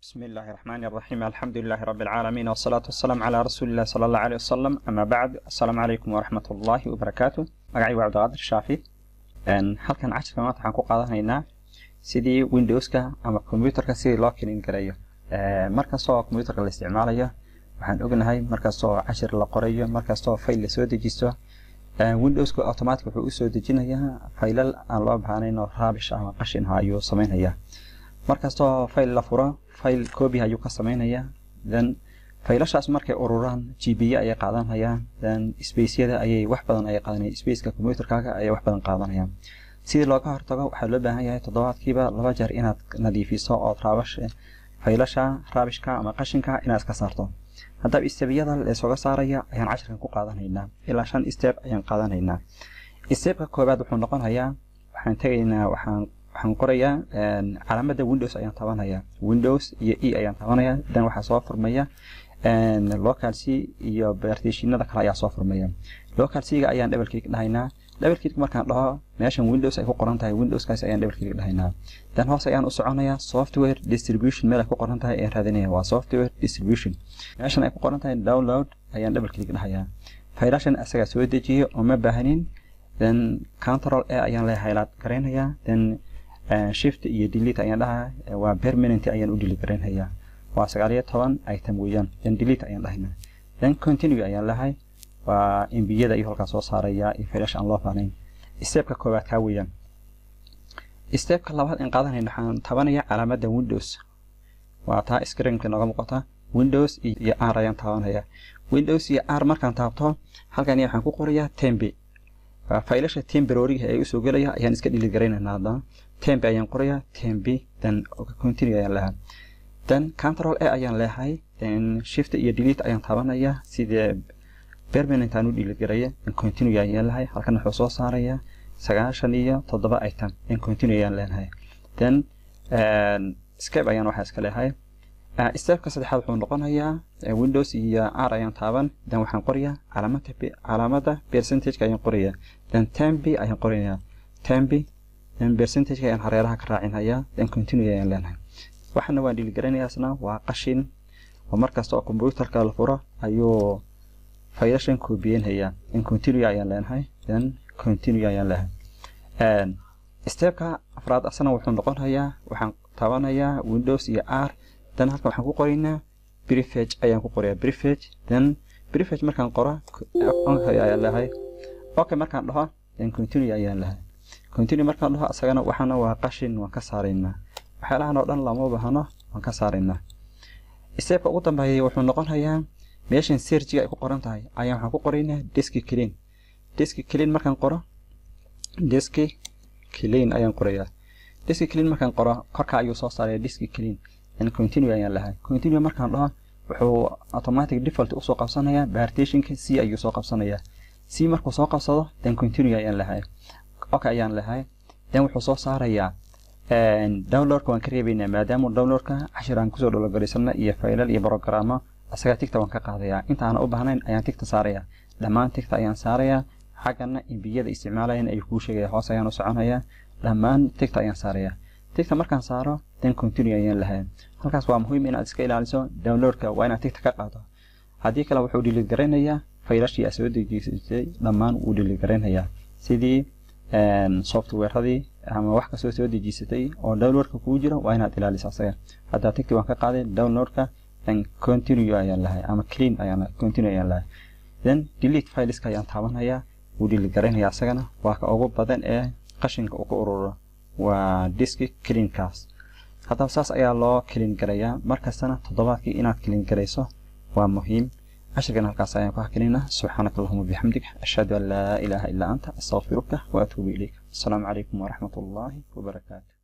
بسم الله الرحمن الرحيم. الحمد لله رب العالمين والصلاة والسلام على رسول الله صلى الله عليه وسلم. أما بعد، السلام عليكم ورحمة الله وبركاته. magacay waa Cabdiqaadir Shaafi. halkan casharka maanta waxaan ku qaadanaynaa sidii Windows-ka ama computer-ka sidii loo clean gareeyo. markastoo computer-ka la isticmaalayo waxaan ognahay markastoo cashir la qorayo, markastoo file la soo dejisto, Windows-ku automatic wuxuu u soo dejinayaa faylal aan loo baahnayn oo rubbish ama qashin ayuu samaynayaa. markastoo file la furo, file copy ayuu ka samaynayaa, then faylashaas markay ururaan GB ay qaadanayaan, then space-yada ayay wax badan ay qaadanayaan, space-ka computer-kaaga ay wax badan qaadanayaan. sidii looga hortago waxaa loo baahan yahay toddobaadkiiba 2 jeer inaad nadiifiso oo faylasha rubbish-ka ama qashinka inaad ka saarto. haddaba istebiyada la soo saaraya ayaan casharkan ku qaadanaynaa ilaa 5 step ayaan qaadanaynaa. step-ka koobaad wuxuu noqonayaa waxaan qorayaa calaamadda Windows ayaan taabanayaa, Windows iyo E ayaan taabanayaa, dan waxa soo furmaya local C iyo partitionada kale ayaa soo furmaya. local C-ga ayaan double click dhahaynaa, double click markaan dhaho meeshan Windows ay ku qoran tahay, Windows-kaas ayaan double click dhahaynaa. dan hoos ayaan u soconayaa software distribution, meel ay ku qoran tahay ee raadinaya waa software distribution. meeshan ay ku qoran tahay download ayaan double click dhahayaa. faylashan asaga soo dejiyo oo ma baahanin, then control A ayaan leeyahay highlight gareynayaa, then shift iyo delete ayaan dhahaa, waa permanent ayaan u delete gareynayaa, waa 19 item weeyaan, then delete ayaan dhahaynaa, then continue ayaan leeyahay, waa MB-yada iyo halka soo saaraya iyo faylash aan loo baahnayn. step-ka koobaad ka weeyaan. step-ka labaad in qaadanayna waxaan taabanayaa calaamadda Windows, waa taa screen-ka nooga muuqata, Windows iyo R ayaan taabanayaa. Windows iyo R markaan taabto halkan waxaan ku qorayaa temp, faylasha temporary ay u soo galaya ayaan iska delete gareynaynaa. hadda temp ayaan qorayaa, temp, then continue ayaan leeyahay, then control A ayaan leeyahay, then shift iyo delete ayaan taabanayaa sidii permanent aan u delete gareeyo, then continue ayaan leeyahay. halkan wuxuu soo saarayaa 97 item, then continue ayaan leeyahay, then escape ayaan waxa iska leeyahay. step-ka saddexaad wuxuu noqonayaa Windows iyo R ayaan taaban, then waxaan qorayaa calaamadda percentage ayaan qorayaa, then temp ayaan qorayaa, temp, then percentage ayaan hareeraha ka raacinayaa, then continue ayaan leeyahay. waxana waan delete gareynayaa, waa qashin oo markasta oo computer-ka la furo ayuu faylashan koobiyeenaya, then continue ayaan leeyahay, then continue ayaan leeyahay. step-ka afraad asana wuxuu noqonayaa waxaan taabanayaa Windows iyo R, dan halkan waxaan ku qoraynaa prefetch ayaan ku qorayaa, prefetch, then prefetch markaan qoro okay ayaan leeyahay, okay markaan dhaho then continue ayaan leeyahay, continue markaan dhaho asagana waxana waa qashin waan ka saaraynaa, waxyaalahan oo dhan lama baahno waan ka saaraynaa. step-ka ugu dambeeya wuxuu noqonayaa meeshan search-ga ay ku qoran tahay ayaan waxaan ku qoraynaa disk clean. disk clean markaan qoro, disk clean ayaan qorayaa, disk clean markaan qoro korka ayuu soo saarayaa disk clean, and continue ayaan leeyahay. continue markaan dhaho wuxuu automatic default u soo qabsanayaa partition-ka C ayuu soo qabsanayaa, C markuu soo qabsado then continue ayaan leeyahay, okay ayaan leeyahay, then wuxuu soo saarayaa download-ka waan ka reebaynaa maadaama download-ka cashir aan kusoo dhologalaysanna iyo faylal iyo programmo asaga tigta waan ka qaadayaa, inta aan u baahnayn ayaan tigta saarayaa, dhammaan tigta ayaan saarayaa, xaggana MB-yada isticmaalayeen ay kuu sheegaya hoos ayaan u soconayaa, dhammaan tigta ayaan saarayaa. tigta markaan saaro then continue ayaan leeyahay. halkaas waa muhiim inaad iska ilaaliso download-ka, waa inaad tigta ka qaado, haddii kale wuxuu delete gareynayaa faylashii soo dejisay dhammaan wuu delete gareynayaa, sidii software-hadii ama wax kastoo soo dejisatay oo download-ka kugu jira waa inaad ilaaliso asaga. hadda tigta waan ka qaaday download-ka, then continue ayaan leeyahay ama clean ayaan continue ayaan leeyahay, then delete fileska ayaan taabanayaa, wuu delete gareynayaa asagana, waa ka ugu badan ee qashinka uu ku ururo waa disk clean-kaas. haddaba saas ayaa loo clean gareeyaa, markastana toddobaadkii inaad clean gareyso waa muhiim. cashirkan halkaas ayaan ku hakilinaa. subxaanaka allahumma bixamdik, ashhadu an laa ilaaha illaa anta, astaghfiruka wa atuubu ilayk. assalaamu calaykum waraxmatullaahi wabarakaatu.